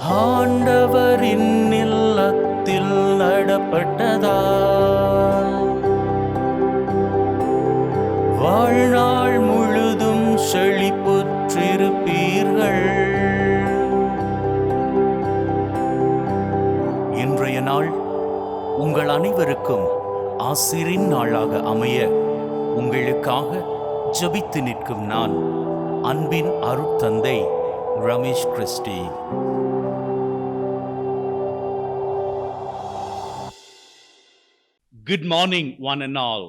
ஆண்டவரின் இல்லத்தில் நடப்பட்டதால் வாழ்நாள் முழுதும் செழிப்புற்றிருப்பீர்கள். இன்றைய நாள் உங்கள் அனைவருக்கும் ஆசிரின் நாளாக அமைய உங்களுக்காக ஜெபித்து நிற்கும் நான் அன்பின் அருட்தந்தை Ramesh Christy. Good morning, one and all.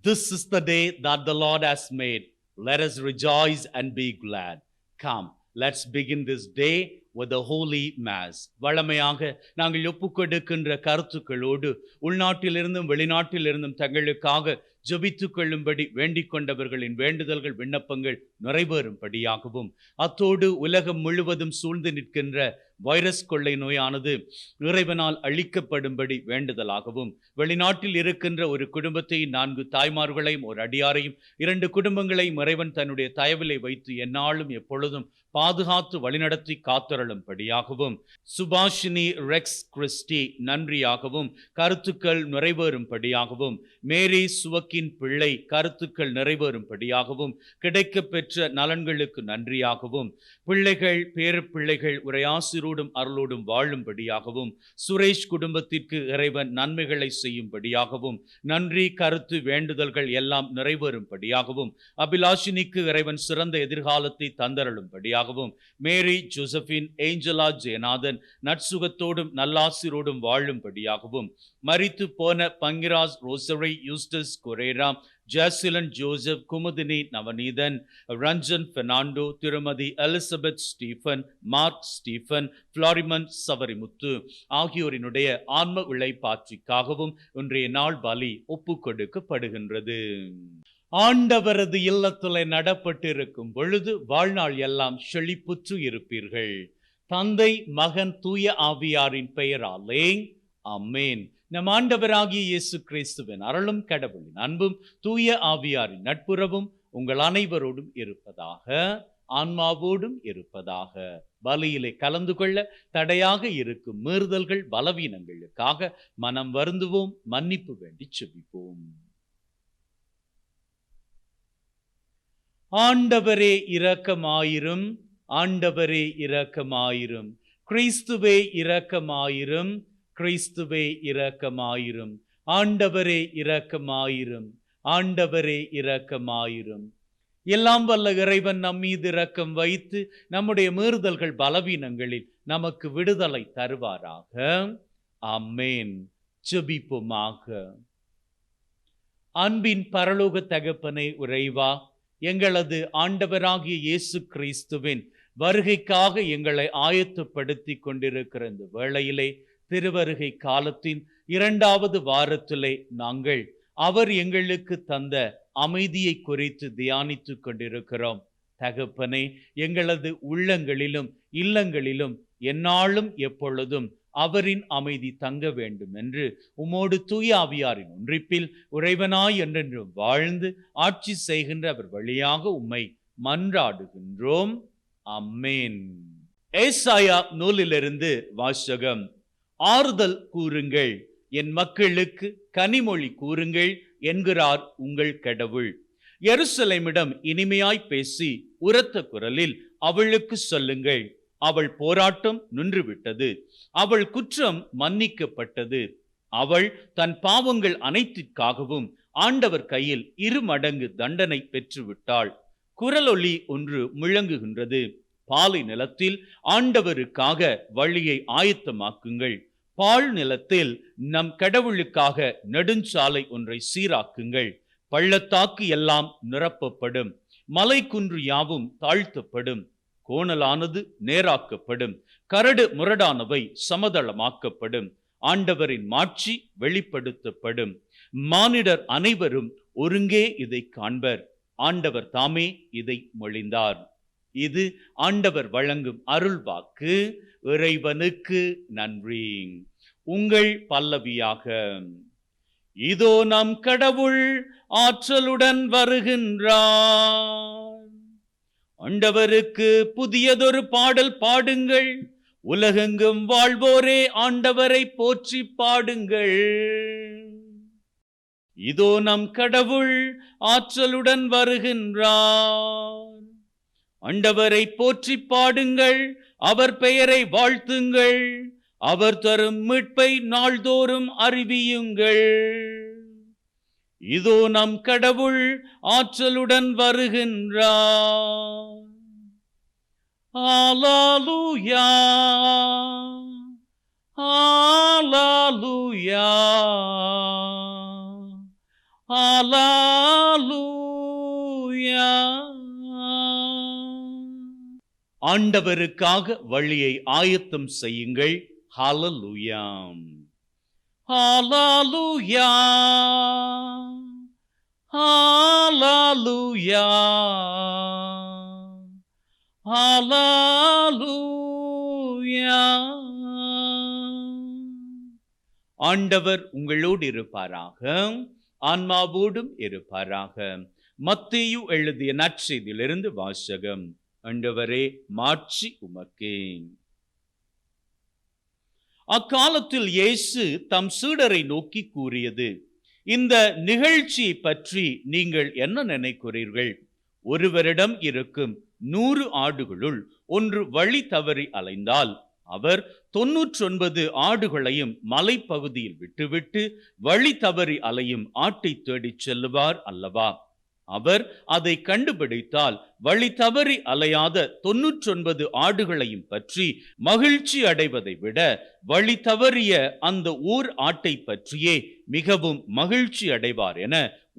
This is the day that the Lord has made. Let us rejoice and be glad. Come, let's begin this day with the Holy Mass. வழமையாக நாங்கள் ஒப்புக்கொடுக்கின்ற கருத்துக்களோடு உள்நாட்டிலிருந்தும் வெளிநாட்டிலிருந்தும் தங்களுக்காக ஜெபித்துக் கொள்ளும்படி வேண்டிக் கொண்டவர்களின் வேண்டுதல்கள் விண்ணப்பங்கள் நிறைவேறும்படியாகவும், அத்தோடு உலகம் முழுவதும் சூழ்ந்து நிற்கின்ற வைரஸ் கொள்ளை நோயானது இறைவனால் அழிக்கப்படும்படி வேண்டுதலாகவும், வெளிநாட்டில் இருக்கின்ற ஒரு குடும்பத்தை 4 தாய்மார்களையும் ஒரு அடியாரையும் 2 குடும்பங்களையும் இறைவன் தன்னுடைய தயவிலை வைத்து எந்நாளும் எப்பொழுதும் பாதுகாத்து வழிநடத்தி காத்தருளும்படியாகவும், சுபாஷினி ரெக்ஸ் கிறிஸ்டி நன்றியாகவும் கருத்துக்கள் நிறைவேறும்படியாகவும், மேரி சுவக்கின் பிள்ளை கருத்துக்கள் நிறைவேறும்படியாகவும், கிடைக்க பெற்ற நலன்களுக்கு நன்றியாகவும், பிள்ளைகள் பேர பிள்ளைகள் உரையாசிரோடும் அருளோடும் வாழும்படியாகவும், சுரேஷ் குடும்பத்திற்கு இறைவன் நன்மைகளை செய்யும்படியாகவும், நன்றி கருத்து வேண்டுதல்கள் எல்லாம் நிறைவேறும்படியாகவும், அபிலாஷினிக்கு இறைவன் சிறந்த எதிர்காலத்தை தந்தருளும்படியாகவும், மேரி ஜோசபின் ஏஞ்சலா ஜெயநாதன் நற்சுகத்தோடும் நல்லாசிரோடும் வாழும்படியாகவும், மரித்து போன Pancras Rosary Eustace Correa Jasilan Joseph Kumudini Navaneethan Ranjan Fernando Thirumathi Elizabeth Stephen Mark Stephen Florimon Savarimuthu ஆகியோரினுடைய ஆன்ம இளைப்பாற்றிக்காகவும் இன்றைய நாள் பலி ஒப்புக்கொடுக்கப்படுகின்றது. ஆண்டவரது இல்லத்திலே நடப்பட்டிருக்கும் பொழுது வாழ்நாள் எல்லாம் செழிப்புற்று இருப்பீர்கள். தந்தை மகன் தூய ஆவியாரின் பெயராலே ஆமென். நம் ஆண்டவராகிய இயேசு கிறிஸ்துவின் அருளும் கடவுளின் அன்பும் தூய ஆவியாரின் நட்புறவும் உங்கள் அனைவரோடும் இருப்பதாக, ஆன்மாவோடும் இருப்பதாக. பலியிலே கலந்து கொள்ள தடையாக இருக்கும் மீறுதல்கள் பலவீனங்களுக்காக மனம் வருந்துவோம், மன்னிப்பு வேண்டி செபிப்போம். ஆண்டவரே இரக்கமாயிரும், ஆண்டவரே இரக்கமாயிரும், கிறிஸ்துவே இரக்கமாயிரும், கிறிஸ்துவே இரக்கமாயிரும், ஆண்டவரே இரக்கமாயிரும், ஆண்டவரே இரக்கமாயிரும். எல்லாம் வல்ல இறைவன் நம் மீது இரக்கம் வைத்து நம்முடைய மீறுதல்கள் பலவீனங்களில் நமக்கு விடுதலை தருவாராக. ஆமென். ஜெபிப்போமாக. அன்பின் பரலோக தகப்பனே இறைவா, எங்களது ஆண்டவராகிய இயேசு கிறிஸ்துவின் வருகைக்காக எங்களை ஆயத்தப்படுத்தி கொண்டிருக்கிற இந்த வேளையிலே, திருவருகை காலத்தின் 2வது வாரத்திலே நாங்கள் அவர் எங்களுக்கு தந்த அமைதியை குறித்து தியானித்துக் கொண்டிருக்கிறோம். தகப்பனே, எங்களது உள்ளங்களிலும் இல்லங்களிலும் எந்நாளும் எப்பொழுதும் அவரின் அமைதி தங்க வேண்டும் என்று உமோடு தூய ஆவியாரின் ஒன்றிப்பில் இறைவனாய் என்றென்றும் வாழ்ந்து ஆட்சி செய்கின்ற அவர் வழியாக உம்மை மன்றாடுகின்றோம். ஆமென். ஏசாயா நூலிலிருந்து வாசகம். ஆறுதல் கூறுங்கள், என் மக்களுக்கு கனிமொழி கூறுங்கள் என்கிறார் உங்கள் கடவுள். எருசலேமிடம் இனிமையாய் பேசி உரத்த குரலில் அவளுக்கு சொல்லுங்கள், அவள் போராட்டம் நின்றுவிட்டது, அவள் குற்றம் மன்னிக்கப்பட்டது, அவள் தன் பாவங்கள் அனைத்திற்காகவும் ஆண்டவர் கையில் 2 மடங்கு தண்டனை பெற்றுவிட்டாள். குரலொலி ஒன்று முழங்குகின்றது, பாலை நிலத்தில் ஆண்டவருக்காக வழியை ஆயத்தமாக்குங்கள், பால் நிலத்தில் நம் கடவுளுக்காக நெடுஞ்சாலை ஒன்றை சீராக்குங்கள். பள்ளத்தாக்கு எல்லாம் நிரப்பப்படும், மலை குன்று யாவும் தாழ்த்தப்படும், கோணலானது நேராக்கப்படும், கரடு முரடானவை சமதளமாக்கப்படும், ஆண்டவரின் மாட்சி வெளிப்படுத்தப்படும். மானிடர் அனைவரும் ஒருங்கே இதை காண்பர், ஆண்டவர் தாமே இதை மொழிந்தார். இது ஆண்டவர் வழங்கும் அருள்வாக்கு. இறைவனுக்கு நன்றி. உங்கள் பல்லவியாக. இதோ நம் கடவுள் ஆற்றலுடன் வருகின்றார். ஆண்டவருக்கு புதியதொரு பாடல் பாடுங்கள், உலகெங்கும் வாழ்வோரே ஆண்டவரை போற்றி பாடுங்கள். இதோ நம் கடவுள் ஆற்றலுடன் வருகின்றார். ஆண்டவரை போற்றி பாடுங்கள், அவர் பெயரை வாழ்த்துங்கள், அவர் தரும் மீட்பை நாள்தோறும் அறிவியுங்கள். இதோ நம் கடவுள் ஆற்றலுடன் வருகின்றார். அல்லேலூயா, அல்லேலூயா, அல்லேலூயா. ஆண்டவருக்காக வழியை ஆயத்தம் செய்யுங்கள். ஹல்லேலூயா, ஹல்லேலூயா, ஹல்லேலூயா, ஹல்லேலூயா. ஆண்டவர் உங்களோடு இருப்பாராக, ஆன்மாவோடும் இருப்பாராக. மத்தேயு எழுதிய நற்செய்தியிலிருந்து வாசகம். ஆண்டவரே, மாட்சி உமக்கே. அக்காலத்தில் இயேசு தம் சீடரை நோக்கி கூறியது, இந்த நிகழ்ச்சியை பற்றி நீங்கள் என்ன நினைக்கிறீர்கள்? ஒருவரிடம் இருக்கும் 100 ஆடுகளுள் ஒன்று வழி தவறி அலைந்தால் அவர் 99 ஆடுகளையும் மலைப்பகுதியில் விட்டுவிட்டு வழி தவறி அலையும் ஆட்டை தேடிச் செல்லுவார் அல்லவா? அவர் அதை கண்டுபிடித்தால் வழி தவறி அலையாத 99 ஆடுகளையும் பற்றி மகிழ்ச்சி அடைவதை விட வழி தவறிய அந்த ஊர் ஆட்டை பற்றியே மிகவும் மகிழ்ச்சி அடைவார் என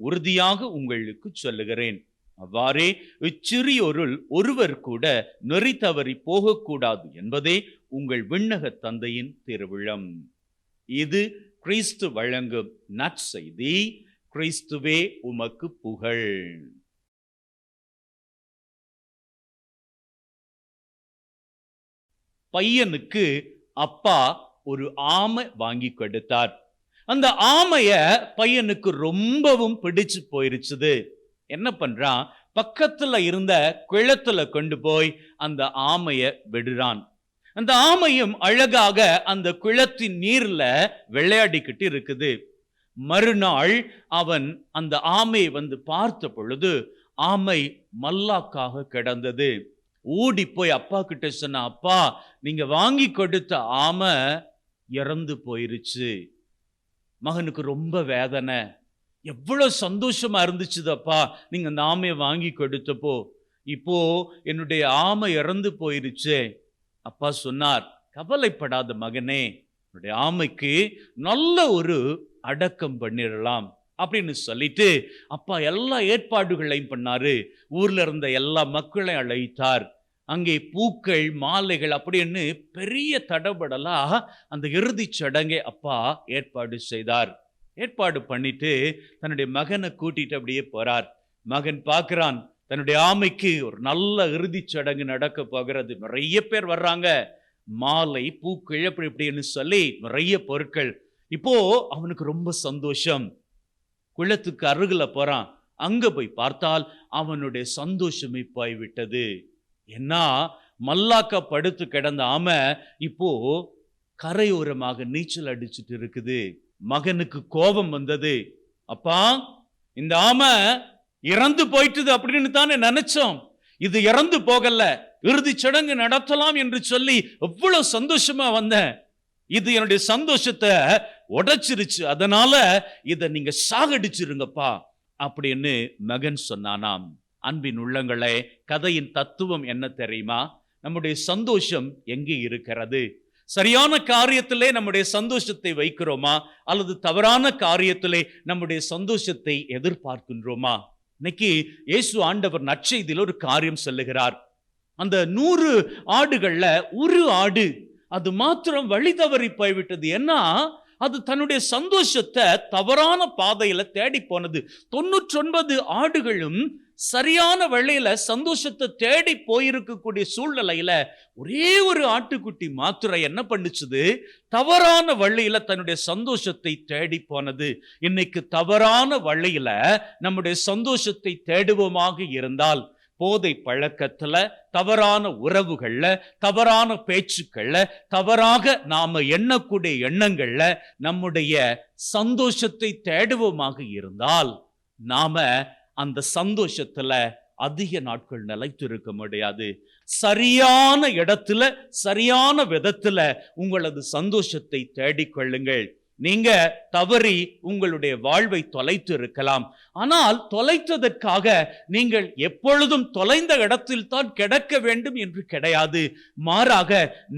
உறுதியாக உங்களுக்கு சொல்லுகிறேன். அவ்வாறே இச்சிறியோருள் ஒருவர் கூட நெறி தவறி போகக்கூடாது என்பதே உங்கள் விண்ணக தந்தையின் திருவிழம். இது கிறிஸ்து வழங்கும் நற்செய்தி. கிறிஸ்துவே உமக்கு புகழ். பையனுக்கு அப்பா ஒரு ஆமை வாங்கி கொடுத்தார். அந்த ஆமைய பையனுக்கு ரொம்பவும் பிடிச்சு போயிருச்சுது. என்ன பண்றான்? பக்கத்துல இருந்த குளத்துல கொண்டு போய் அந்த ஆமைய விடுறான். அந்த ஆமையும் அழகாக அந்த குளத்தின் நீர்ல விளையாடிக்கிட்டு இருக்குது. மறுநாள் அவன் அந்த ஆமையை வந்து பார்த்த பொழுது ஆமை மல்லாக்காக கிடந்தது. ஓடி போய் அப்பா கிட்ட சொன்ன, அப்பா, நீங்க வாங்கி கொடுத்த ஆமை இறந்து போயிருச்சு. மகனுக்கு ரொம்ப வேதனை. எவ்வளவு சந்தோஷமா இருந்துச்சுதப்பா நீங்க அந்த ஆமையை வாங்கி கொடுத்தப்போ. இப்போ என்னுடைய ஆமை இறந்து போயிருச்சு. அப்பா சொன்னார், கவலைப்படாத மகனே, என்னுடைய ஆமைக்கு நல்ல ஒரு அடக்கம் பண்ணிடலாம் அப்படின்னு சொல்லிட்டு அப்பா எல்லா ஏற்பாடுகளையும் பண்ணாரு. ஊர்ல இருந்த எல்லா மக்களையும் அழைத்தார். அங்கே பூக்கள், மாலைகள் அப்படின்னு பெரிய தடபடலா அந்த இறுதிச் சடங்கை அப்பா ஏற்பாடு செய்தார். ஏற்பாடு பண்ணிட்டு தன்னுடைய மகனை கூட்டிட்டு அப்படியே போறார். மகன் பார்க்கிறான், தன்னுடைய ஆமைக்கு ஒரு நல்ல இறுதிச் சடங்கு நடக்க போகிறது. நிறைய பேர் வர்றாங்க. மாலை, பூக்கள் அப்படி இப்படின்னு சொல்லி நிறைய பொருட்கள். இப்போ அவனுக்கு ரொம்ப சந்தோஷம். குளத்துக்கு அருகில போறான். அங்க போய் பார்த்தால் அவனுடைய சந்தோஷமே போய்விட்டது. ஏன்னா மல்லாக்கா படுத்து கிடந்த ஆமை இப்போ கரையோரமாக நீச்சல் அடிச்சுட்டு இருக்குது. மகனுக்கு கோபம் வந்தது. அப்பா, இந்த ஆமை இறந்து போயிட்டது அப்படின்னு தானே நினைச்சோம். இது இறந்து போகல, இறுதி சடங்கு நடத்தலாம் என்று சொல்லி எவ்வளவு சந்தோஷமா வந்தேன். இது என்னுடைய சந்தோஷத்தை உடைச்சிருச்சு. அதனால இதை நீங்க சாகடிச்சிருங்கப்பா அப்படின்னு மகன் சொன்னானாம். அன்பின் உள்ளங்களே, கதையின் தத்துவம் என்ன தெரியுமா? நம்முடைய சந்தோஷம் எங்கே இருக்கிறது? சரியான காரியத்திலே நம்முடைய சந்தோஷத்தை வைக்கிறோமா, அல்லது தவறான காரியத்திலே நம்முடைய சந்தோஷத்தை எதிர்பார்க்கின்றோமா? இன்னைக்கு இயேசு ஆண்டவர் நற்செய்தியில் ஒரு காரியம் சொல்லுகிறார். அந்த 100 ஆடுகள்ல ஒரு ஆடு அது மாத்திரம் வழி தவறி போய்விட்டது. ஏன்னா அது தன்னுடைய சந்தோஷத்தை தவறான பாதையில தேடி போனது. 99 ஆடுகளும் சரியான வழியில சந்தோஷத்தை தேடி போயிருக்கக்கூடிய சூழ்நிலையில ஒரே ஒரு ஆட்டுக்குட்டி மாத்திரம் என்ன பண்ணுச்சுது? தவறான வழியில தன்னுடைய சந்தோஷத்தை தேடி போனது. இன்னைக்கு தவறான வழியில நம்முடைய சந்தோஷத்தை தேடுவோமாக இருந்தால், போதை பழக்கத்துல, தவறான உறவுகள்ல, தவறான பேச்சுக்கள்ல, தவறாக நாம எண்ணக்கூடிய எண்ணங்கள்ல நம்முடைய சந்தோஷத்தை தேடுவோமாக இருந்தால் நாம அந்த சந்தோஷத்துல அதிக நாட்கள் நிலைத்திருக்க முடியாது. சரியான இடத்துல, சரியான விதத்துல உங்களது சந்தோஷத்தை தேடிக்கொள்ளுங்கள். நீங்க தவறி உங்களுடைய வாழ்வை தொலைத்து இருக்கலாம். ஆனால் தொலைத்ததற்காக நீங்கள் எப்பொழுதும் தொலைந்த இடத்தில் தான் கிடக்க வேண்டும் என்று கிடையாது. மாறாக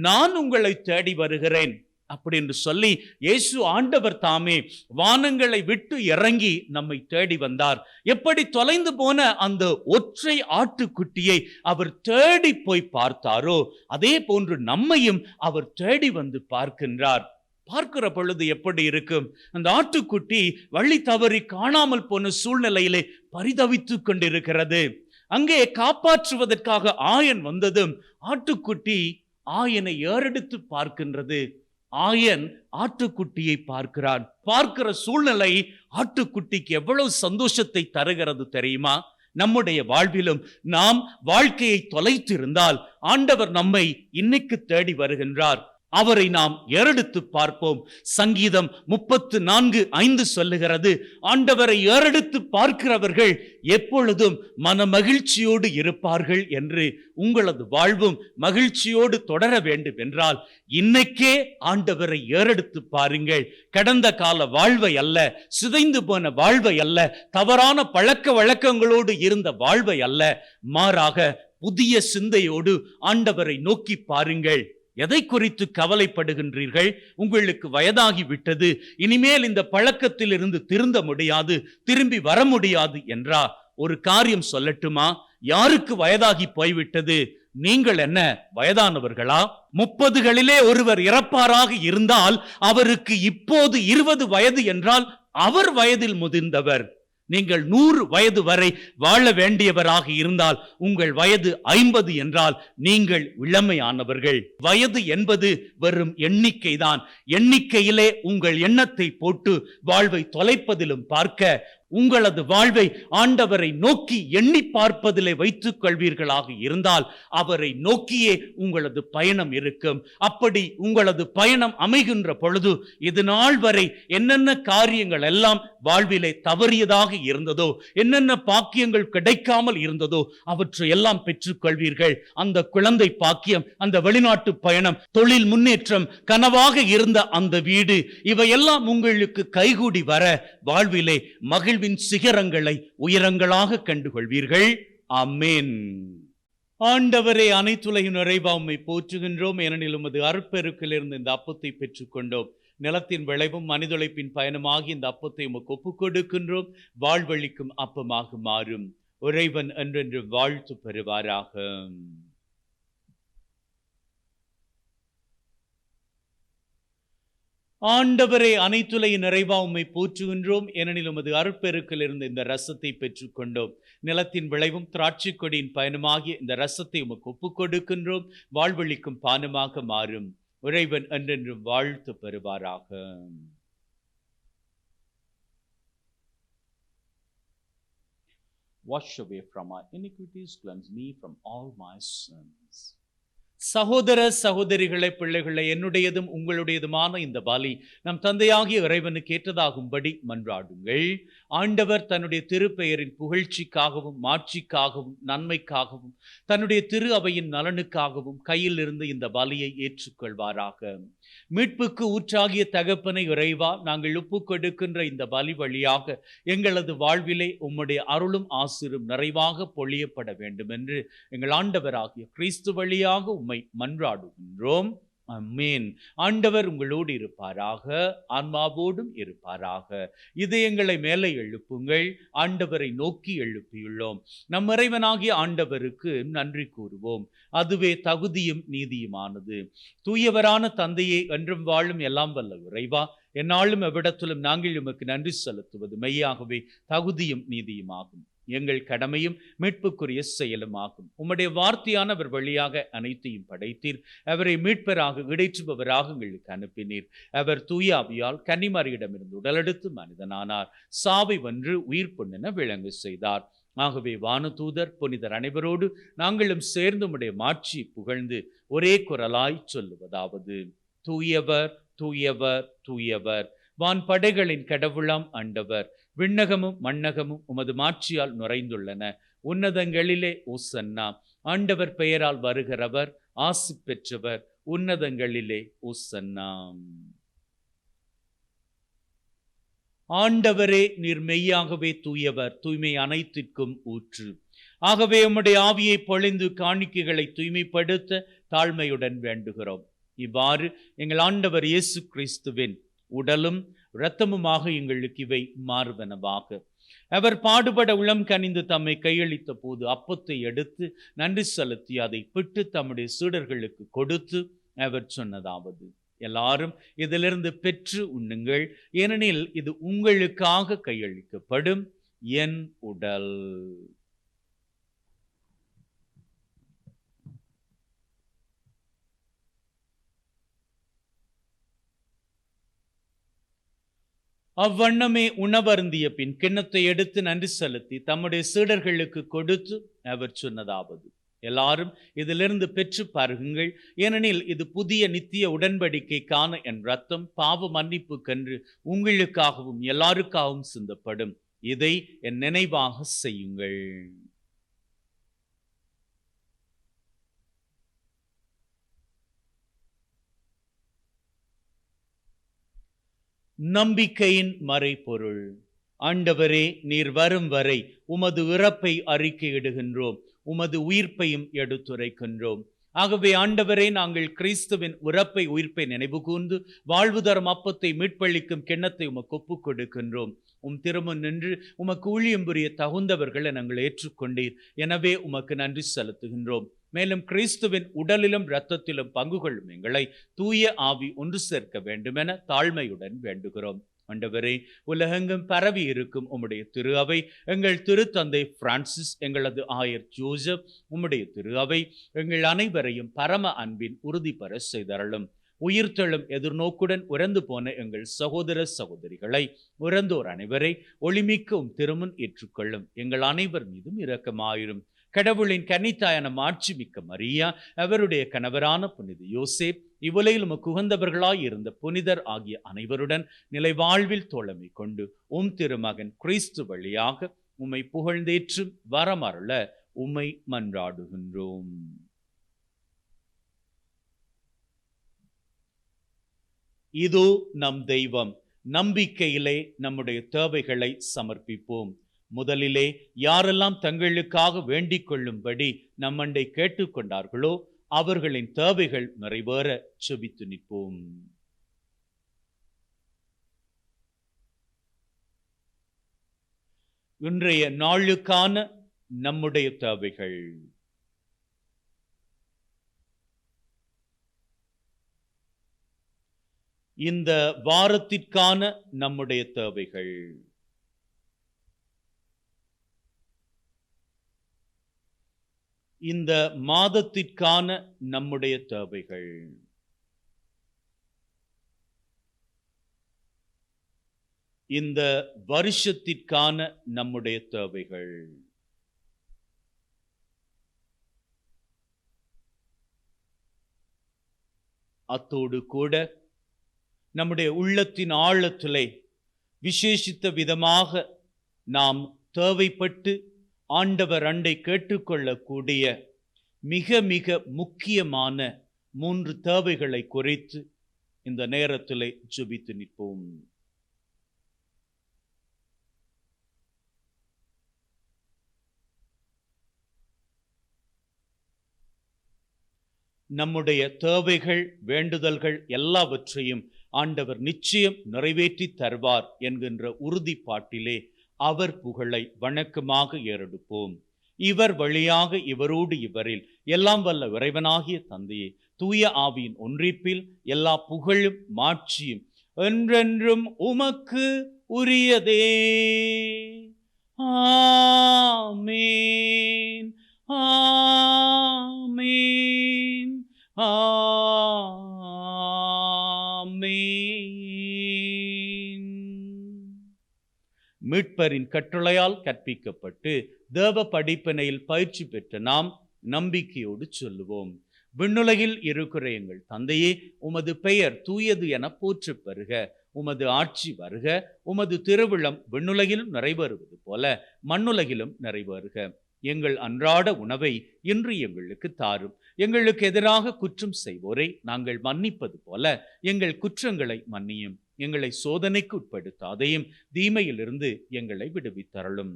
நான் உங்களை தேடி வருகிறேன் அப்படி என்று சொல்லி இயேசு ஆண்டவர் தாமே வானங்களை விட்டு இறங்கி நம்மை தேடி வந்தார். எப்படி தொலைந்து போன அந்த ஒற்றை ஆட்டுக்குட்டியை அவர் தேடி போய் பார்த்தாரோ அதே போன்று நம்மையும் அவர் தேடி வந்து பார்க்கின்றார். பார்க்கிற பொழுது எப்படி இருக்கும்? அந்த ஆட்டுக்குட்டி வழி தவறி காணாமல் போன சூழ்நிலையிலே பரிதவித்துக் கொண்டிருக்கிறது. அங்கே காப்பாற்றுவதற்காக ஆயன் வந்ததும் ஆட்டுக்குட்டி ஆயனை ஏறெடுத்து பார்க்கின்றது. ஆயன் ஆட்டுக்குட்டியை பார்க்கிறான். பார்க்கிற சூழ்நிலை ஆட்டுக்குட்டிக்கு எவ்வளவு சந்தோஷத்தை தருகிறது தெரியுமா? நம்முடைய வாழ்விலும் நாம் வாழ்க்கையை தொலைத்து இருந்தால் ஆண்டவர் நம்மை இன்னைக்கு தேடி வருகின்றார். அவரை நாம் ஏறெடுத்து பார்ப்போம். சங்கீதம் 34:5 சொல்லுகிறது, ஆண்டவரை ஏறெடுத்து பார்க்கிறவர்கள் எப்பொழுதும் மன மகிழ்ச்சியோடு இருப்பார்கள் என்று. உங்களது வாழ்வும் மகிழ்ச்சியோடு தொடர வேண்டும் என்றால் இன்னைக்கே ஆண்டவரை ஏறெடுத்து பாருங்கள். கடந்த கால வாழ்வை அல்ல, சிதைந்து போன வாழ்வை அல்ல, தவறான பழக்க வழக்கங்களோடு இருந்த வாழ்வை அல்ல, மாறாக புதிய சிந்தையோடு ஆண்டவரை நோக்கி பாருங்கள். எதை குறித்து கவலைப்படுகின்றீர்கள்? உங்களுக்கு வயதாகி விட்டது, இனிமேல் இந்த பழக்கத்தில் இருந்து திருந்த முடியாது, திரும்பி வர முடியாது என்றா? ஒரு காரியம் சொல்லட்டுமா? யாருக்கு வயதாகி போய்விட்டது? நீங்கள் என்ன வயதானவர்களா? 30களிலே ஒருவர் இறப்பாராக இருந்தால் அவருக்கு இப்போது 20 வயது என்றால் அவர் வயதில் முதிர்ந்தவர். நீங்கள் 100 வயது வரை வாழ வேண்டியவராக இருந்தால் உங்கள் வயது 50 என்றால் நீங்கள் இளமையானவர்கள். வயது என்பது வெறும் எண்ணிக்கை தான். எண்ணிக்கையிலே உங்கள் எண்ணத்தை போட்டு வாழ்வை தொலைப்பதிலும் பார்க்க உங்களது வாழ்வை ஆண்டவரை நோக்கி எண்ணி பார்ப்பதிலே வைத்துக் கொள்வீர்களாக இருந்தால் அவரை நோக்கியே உங்களது பயணம் இருக்கும். அப்படி உங்களது பயணம் அமைகின்ற பொழுது இது நாள் வரை என்னென்ன காரியங்கள் எல்லாம் வாழ்விலே தவறியதாக இருந்ததோ, என்னென்ன பாக்கியங்கள் கிடைக்காமல் இருந்ததோ அவற்றை எல்லாம் பெற்றுக் கொள்வீர்கள். அந்த குழந்தை பாக்கியம், அந்த வெளிநாட்டு பயணம், தொழில் முன்னேற்றம், கனவாக இருந்த அந்த வீடு, இவையெல்லாம் உங்களுக்கு கைகூடி வர வாழ்விலே மகிழ்வின் சிகரங்களை உயரங்களாக கண்டுகொள்வீர்கள். ஆமென். ஆண்டவரே, அனைத்துலகின் நிறைவா உம்மை போற்றுகின்றோம். ஏனெனில் உமது அருட்பெருக்கிலிருந்து இந்த அப்பத்தை பெற்றுக்கொண்டோம். நிலத்தின் விளைவும் மனிதொழைப்பின் பயணமாகி இந்த அப்பத்தை உமக்கு ஒப்புக் கொடுக்கின்றோம். வாழ்வழிக்கும் அப்பமாக மாறும். இறைவன் என்றென்று வாழ்த்து பெறுவாராக. ஆண்டவரே, அனைத்துலகின் நிறைவா உம்மை போற்றுகின்றோம். ஏனெனில் உமது அருட்பெருக்கிலிருந்து இந்த ரசத்தை பெற்றுக்கொண்டோம். நிலத்தின் விளைவும் திராட்சை கொடியின் பயணமாகிய இந்த ரசத்தை உமக்கு ஒப்புக் கொடுக்கின்றோம். வாழ்வழிக்கும் பானமாக மாறும். இறைவன் என்றென்றும் வாழ்த்து பெறுவாராக. Wash away from my iniquities, cleanse me from all my sins. சகோதர சகோதரிகளே, பிள்ளைகளே, என்னுடையதும் உங்களுடையதுமான இந்த பலி நம் தந்தையாகிய இறைவனுக்கு ஏற்றதாகும்படி மன்றாடுங்கள். ஆண்டவர் தன்னுடைய திருப்பெயரின் புகழ்ச்சிக்காகவும் மாட்சிக்காகவும் நன்மைக்காகவும் தன்னுடைய திரு அவையின் நலனுக்காகவும் கையில் இருந்து இந்த பலியை ஏற்றுக்கொள்வாராக. மீட்புக்கு ஊற்றாகிய தகப்பனை இறைவா, நாங்கள் ஒப்புக் கொடுக்கின்ற இந்த பலி வழியாக எங்களது வாழ்விலே உம்முடைய அருளும் ஆசிரும் நிறைவாக பொழியப்பட வேண்டும் என்று எங்கள் ஆண்டவராகிய கிறிஸ்து வழியாக உம்மை மன்றாடுகின்றோம். ஆமென். ஆண்டவர் உங்களோடு இருப்பாராக, ஆன்மாவோடும் இருப்பாராக. இதயங்களை மேலே எழுப்புங்கள். ஆண்டவரை நோக்கி எழுப்பியுள்ளோம். நம் இறைவனாகிய ஆண்டவருக்கு நன்றி கூறுவோம். அதுவே தகுதியும் நீதியுமானது. தூயவரான தந்தையே, என்றும் வாழும் எல்லாம் வல்ல இறைவா, எந்நாளும் எவ்விடத்திலும் நாங்கள் உமக்கு நன்றி செலுத்துவது மெய்யாகவே தகுதியும் நீதியுமாகும். எங்கள் கடமையும் மீட்புக்குரிய செயலும் ஆகும். உம்முடைய வார்த்தையானவர் வழியாக அனைத்தையும் படைத்தீர். அவரை மீட்பராக இடைற்றுபவராக எங்களுக்கு அனுப்பினீர். அவர் தூய ஆவியால் கன்னிமரியிடமிருந்து உடலெடுத்து மனிதனானார். சாவை வென்று உயிர் பொன்னென விளங்க செய்தார். ஆகவே வானதூதர் புனிதர் அனைவரோடு நாங்களும் சேர்ந்து உம்முடைய மாட்சி புகழ்ந்து ஒரே குரலாய் சொல்லுவதாவது: தூயவர், தூயவர், தூயவர், வான் படைகளின் கடவுளாம் ஆண்டவர். விண்ணகமும் மண்ணகமும் உமது மாட்சியால் நுரைந்துள்ளன. உன்னதங்களிலே ஓசன்னா. ஆண்டவர் பெயரால் வருகிறவர் ஆசி பெற்றவர். உன்னதங்களிலே ஓசன்னா. ஆண்டவரே, நீர் மெய்யாகவே தூயவர், தூய்மை அனைத்திற்கும் ஊற்று. ஆகவே உம்முடைய ஆவியை பொழிந்து காணிக்கைகளை தூய்மைப்படுத்த தாழ்மையுடன் வேண்டுகிறோம். இவ்வாறு எங்கள் ஆண்டவர் இயேசு கிறிஸ்துவின் உடலும் இரத்தமுமாக எங்களுக்கு இவை மாறுவனவாக. அவர் பாடுபட உளம் கனிந்து தம்மை கையளித்த போது அப்பத்தை எடுத்து நன்றி செலுத்தி அதை பிட்டு தம்முடைய சீடர்களுக்கு கொடுத்து அவர் சொன்னதாவது: எல்லாரும் இதிலிருந்து பெற்று உண்ணுங்கள், ஏனெனில் இது உங்களுக்காக கையளிக்கப்படும் என் உடல். அவ்வண்ணமே உணவருந்திய பின் கிண்ணத்தை எடுத்து நன்றி செலுத்தி தம்முடைய சீடர்களுக்கு கொடுத்து அவர் சொன்னதாவது: எல்லாரும் இதிலிருந்து பெற்று பருகுங்கள், ஏனெனில் இது புதிய நித்திய உடன்படிக்கைக்கான என் இரத்தம், பாவ மன்னிப்புக்கென்று உங்களுக்காகவும் எல்லாருக்காகவும் சிந்தப்படும். இதை என் நினைவாக செய்யுங்கள். நம்பிக்கையின் மறைபொருள். ஆண்டவரே, நீர் வரும் வரை உமது இறப்பை அறிக்கையிடுகின்றோம், உமது உயிர்ப்பையும் எடுத்துரைக்கின்றோம். ஆகவே ஆண்டவரே, நாங்கள் கிறிஸ்துவின் இறப்பை உயிர்ப்பை நினைவு கூர்ந்து வாழ்வு தரும் அப்பத்தை மீட்பளிக்கும் கிண்ணத்தை உமக்கு ஒப்புக் கொடுக்கின்றோம். உம் திருமுன் நின்று உமக்கு ஊழியம் புரிய தகுந்தவர்களை நாங்கள் ஏற்றுக்கொண்டீர். எனவே உமக்கு நன்றி செலுத்துகின்றோம். மேலும் கிறிஸ்துவின் உடலிலும் இரத்தத்திலும் பங்கு கொள்ளும் எங்களை தூய ஆவி ஒன்று சேர்க்க வேண்டுமென தாழ்மையுடன் வேண்டுகிறோம். ஆண்டவரே, உலகெங்கும் பரவி இருக்கும் உம்முடைய திரு அவை, எங்கள் திருத்தந்தை பிரான்சிஸ், எங்களது ஆயர் ஜோசப், உம்முடைய திரு அவை எங்கள் அனைவரையும் பரம அன்பின் உறுதி பெற செய்தருளும். உயிர்த்தெழும் எதிர்நோக்குடன் உறந்து போன எங்கள் சகோதர சகோதரிகளை, உறந்தோர் அனைவரை ஒளிமிக்க திருமுன் ஏற்றுக்கொள்ளும். எங்கள் அனைவர் மீதும் இரக்கமாயிரும். கடவுளின் கன்னித்தாயான மாட்சிமிக்க மரியா, அவருடைய கணவரான புனித யோசேப், இவ்வுலகில் உமக்கு உகந்தவர்களாய் இருந்த புனிதர் ஆகிய அனைவருடன் நிலை வாழ்வில் தோழமை கொண்டு உம் திருமகன் கிறிஸ்து வழியாக உம்மை புகழ்ந்தேற்று வரமருள உம்மை மன்றாடுகின்றோம். இதோ நம் தெய்வம். நம்பிக்கையிலே நம்முடைய தேவைகளை சமர்ப்பிப்போம். முதலிலே யாரெல்லாம் தங்களுக்காக வேண்டிக் கொள்ளும்படி நம்மண்டை கேட்டுக்கொண்டார்களோ அவர்களின் தேவைகள் நிறைவேற செபித்து நிற்போம். இன்றைய நாளுக்கான நம்முடைய தேவைகள். இந்த வாரத்திற்கான நம்முடைய தேவைகள். இந்த மாதத்திற்கான நம்முடைய தேவைகள். இந்த வருஷத்திற்கான நம்முடைய தேவைகள். அத்தோடு கூட நம்முடைய உள்ளத்தின் ஆழத்திலே விசேஷித்த விதமாக நாம் தேவைப்பட்டு ஆண்டவர் அண்டை கேட்டுக்கொள்ளக்கூடிய மிக மிக முக்கியமான 3 தேவைகளை குறித்து இந்த நேரத்திலே ஜெபித்து நிற்போம். நம்முடைய தேவைகள், வேண்டுதல்கள் எல்லாவற்றையும் ஆண்டவர் நிச்சயம் நிறைவேற்றி தருவார் என்கின்ற உறுதிப்பாட்டிலே அவர் புகழை வணக்கமாக ஏறெடுப்போம். இவர் வழியாக இவரோடு இவரில் எல்லாம் வல்ல இறைவனாகிய தந்தையே, தூய ஆவியின் ஒன்றிப்பில் எல்லா புகழும் மாட்சியும் என்றென்றும் உமக்கு உரியதே. ஆமேன், ஆமேன், ஆமேன். மீட்பரின் கட்டளையால் கற்பிக்கப்பட்டு தேவ படிப்பினையில் பயிற்சி பெற்ற நாம் நம்பிக்கையோடு சொல்லுவோம். விண்ணுலகில் இருக்கிற எங்கள் தந்தையே, உமது பெயர் தூயது என போற்றப் பெறுக. உமது ஆட்சி வருக. உமது திருவிழம் விண்ணுலகிலும் நிறைவேறுவது போல மண்ணுலகிலும் நிறைவேறுக. எங்கள் அன்றாட உணவை இன்று எங்களுக்கு தாரும். எங்களுக்கு எதிராக குற்றம் செய்வோரை நாங்கள் மன்னிப்பது போல எங்கள் குற்றங்களை மன்னியும். எங்களை சோதனைக்கு உட்படுத்தாதையும் தீமையிலிருந்து எங்களை விடுவித்தருளும்.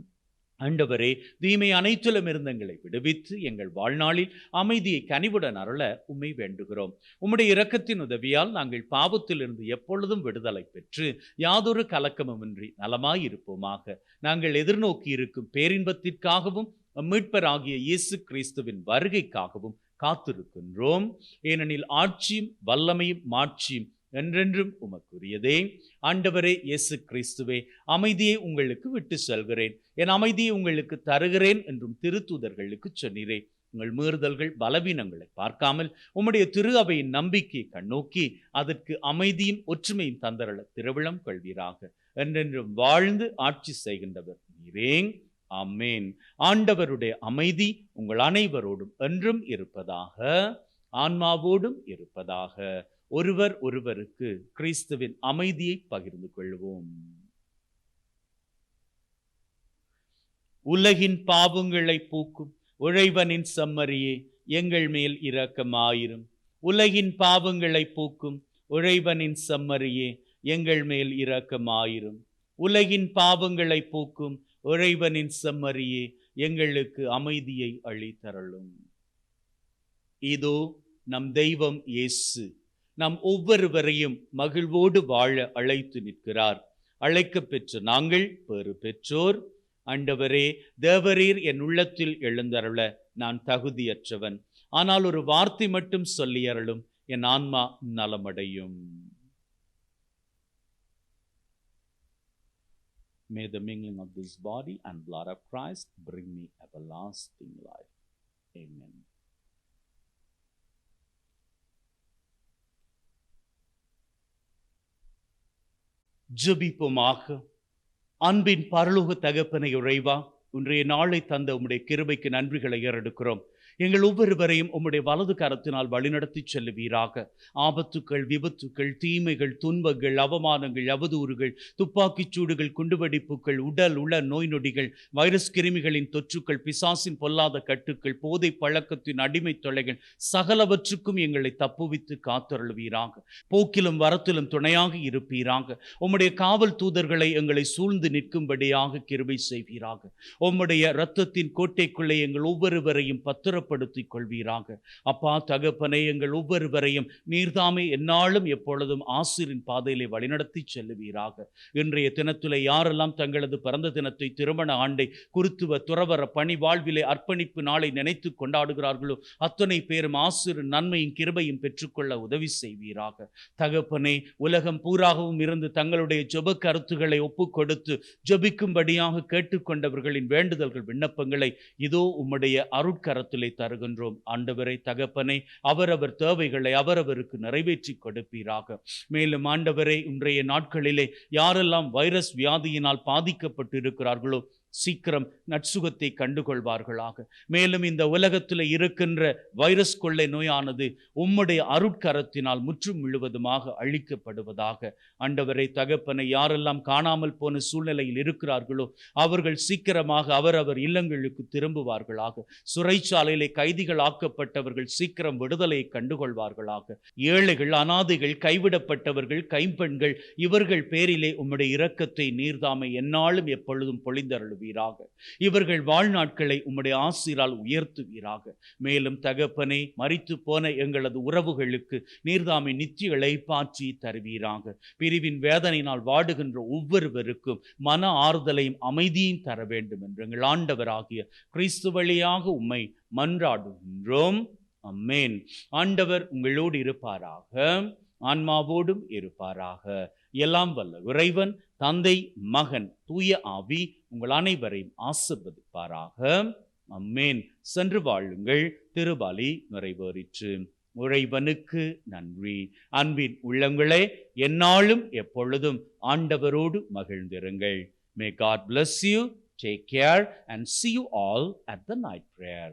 ஆண்டவரே, தீமை அனைத்திலும் இருந்து எங்களை விடுவித்து எங்கள் வாழ்நாளில் அமைதியை கனிவுடன் அருள உம்மை வேண்டுகிறோம். உம்முடைய இரக்கத்தின் உதவியால் நாங்கள் பாவத்திலிருந்து எப்பொழுதும் விடுதலை பெற்று யாதொரு கலக்கமுமின்றி நலமாயிருப்போமாக. நாங்கள் எதிர்நோக்கி இருக்கும் பேரின்பத்திற்காகவும் மீட்பராகிய இயேசு கிறிஸ்துவின் வருகைக்காகவும் காத்திருக்கின்றோம். ஏனெனில் ஆட்சியும் வல்லமையும் மாட்சியும் என்றென்றும் உமக்குரியதே. ஆண்டவரே இயேசு கிறிஸ்துவே, அமைதியை உங்களுக்கு விட்டு செல்கிறேன், என் அமைதியை உங்களுக்கு தருகிறேன் என்றும் திருத்தூதர்களுக்கு சொன்னீரே. உங்கள் மீறுதல்கள் பலவீனங்களை பார்க்காமல் உம்முடைய திரு அவையின் நம்பிக்கையை கண்ணோக்கி அதற்கு அமைதியும் ஒற்றுமையும் தந்தரள திருவிழம் கொள்வீராக. என்றென்றும் வாழ்ந்து ஆட்சி செய்கின்றவர் நீரே. ஆமேன். ஆண்டவருடைய அமைதி உங்கள் அனைவரோடும் என்றும் இருப்பதாக, ஆன்மாவோடும் இருப்பதாக. ஒருவர் ஒருவருக்கு கிறிஸ்துவின் அமைதியை பகிர்ந்து கொள்வோம். உலகின் பாவங்களை போக்கும் இறைவனின் செம்மறியே, எங்கள் மேல் இரக்கமாயிரும். உலகின் பாவங்களை போக்கும் இறைவனின் செம்மறியே, எங்கள் மேல் இரக்கமாயிரும். உலகின் பாவங்களை போக்கும் இறைவனின் செம்மறியே, எங்களுக்கு அமைதியை அளித்தருளும். இதோ நம் தெய்வம் இயேசு நம் ஒவ்வொருவரையும் மகிழ்வோடு வாழ அழைத்து நிற்கிறார். அழைக்கப் பெற்ற நாங்கள் பேறு பெற்றோர். ஆண்டவரே, தேவரீர் என் உள்ளத்தில் எழுந்தருள நான் தகுதியற்றவன். ஆனால் ஒரு வார்த்தை மட்டும் சொல்லியருளும், என் ஆன்மா நலமடையும். May the mingling of this body and blood of Christ bring me everlasting life. Amen. ஜெபிப்போமாக. அன்பின் பரலோக தகப்பனை இறைவா, இன்றைய நாளை தந்த உம்முடைய கிருபைக்கு நன்றிகளை ஏறெடுக்கிறோம். எங்கள் ஒவ்வொருவரையும் உம்முடைய வலது கரத்தினால் வழிநடத்தி செல்லுவீராக. ஆபத்துக்கள், விபத்துக்கள், தீமைகள், துன்பங்கள், அவமானங்கள், அவதூறுகள், துப்பாக்கிச் சூடுகள், குண்டுவெடிப்புகள், உடல் உள நோய் நொடிகள், வைரஸ் கிருமிகளின் தொற்றுக்கள், பிசாசின் பொல்லாத கட்டுக்கள், போதை பழக்கத்தின் அடிமை தொல்லைகள் சகலவற்றுக்கும் எங்களை தப்புவித்து காத்தருள்வீராக. போக்கிலும் வரத்திலும் துணையாக இருப்பீராக. உம்முடைய காவல் தூதர்களை எங்களை சூழ்ந்து நிற்கும்படியாக கிருபை செய்வீராக. உம்முடைய இரத்தத்தின் கோட்டைக்குள்ளே எங்கள் ஒவ்வொருவரையும் பத்திரப்படுத்திக் கொள்வீராக. அப்பா தகப்பனே, எங்கள் ஒவ்வொருவரையும் நீர்தாமே எந்நாளும் எப்பொழுதும் ஆசிரின் பாதையிலே வழிநடத்தி செல்லுவீராக. இன்றைய தினத்திலே யாரெல்லாம் தங்களது பிறந்த தினத்தை, திருமண ஆண்டை, குருத்துவ துறவர பணி வாழ்விலே அர்ப்பணிப்பு நாளை நினைத்து கொண்டாடுகிறார்களோ அத்தனை பேரும் ஆசிரின் நன்மையும் கிருபையும் பெற்றுக்கொள்ள உதவி செய்வீராக. தகப்பனே, உலகம் பூராகவும் இருந்து தங்களுடைய ஜெப கருத்துக்களை ஒப்புக் கொடுத்து ஜெபிக்கும்படியாக கேட்டுக்கொண்டவர்களின் வேண்டுதல்கள், விண்ணப்பங்களை இதோ உம்முடைய அருட்கரத்திலே தருகின்றோம். ஆண்டவரை தகப்பனே, அவரவர் தேவைகளை அவரவருக்கு நிறைவேற்றி கொடுப்பீராக. மேலும் ஆண்டவரை, இன்றைய நாட்களிலே யாரெல்லாம் வைரஸ் வியாதியினால் பாதிக்கப்பட்டு இருக்கிறார்களோ சீக்கிரம் நற்சுகத்தை கண்டுகொள்வார்களாக. மேலும் இந்த உலகத்தில் இருக்கின்ற வைரஸ் கொள்ளை நோயானது உம்முடைய அருட்கரத்தினால் முற்றும் முழுவதுமாக அழிக்கப்படுவதாக. ஆண்டவரை தகப்பனை, யாரெல்லாம் காணாமல் போன சூழ்நிலையில் இருக்கிறார்களோ அவர்கள் சீக்கிரமாக அவரவர் இல்லங்களுக்கு திரும்புவார்களாக. சிறைச்சாலையிலே கைதிகள் ஆக்கப்பட்டவர்கள் சீக்கிரம் விடுதலையை கண்டுகொள்வார்களாக. ஏழைகள், அனாதைகள், கைவிடப்பட்டவர்கள், கைம்பெண்கள், இவர்கள் பேரிலே உம்முடைய இரக்கத்தை நீர்தாமை எந்நாளும் எப்பொழுதும் பொழிந்தருளும். இவர்கள் வாழ்நாட்களை உம்முடைய ஆசீரால் உயர்த்துவீராக. மேலும் தகப்பனே, மரித்து போன எங்களது உறவுகளுக்கு நீர்தாமை நித்திய இளைப்பாற்றி தருவீராக. பிரிவின் வேதனையினால் வாடுகின்ற ஒவ்வொருவருக்கும் மன ஆறுதலையும் அமைதியும் தர வேண்டும் என்று எங்கள் ஆண்டவராகிய கிறிஸ்து வழியாக உம்மை மன்றாடுகின்றோம். ஆமென். ஆண்டவர் உங்களோடு இருப்பாராக, ஆன்மாவோடும் இருப்பாராக. எல்லாம் வல்ல இறைவன் தந்தை, மகன், தூய ஆவி உங்கள் அனைவரையும் ஆசீர்வதிப்பாராக. ஆமென். சென்று வாழுங்கள். திருபலி நிறைவேறிற்று. இறைவனுக்கு நன்றி. அன்பின் உள்ளங்களே, எந்நாளும் எப்பொழுதும் ஆண்டவரோடு மகிழ்ந்திருங்கள். May God bless you. Take care and see you all at the night prayer.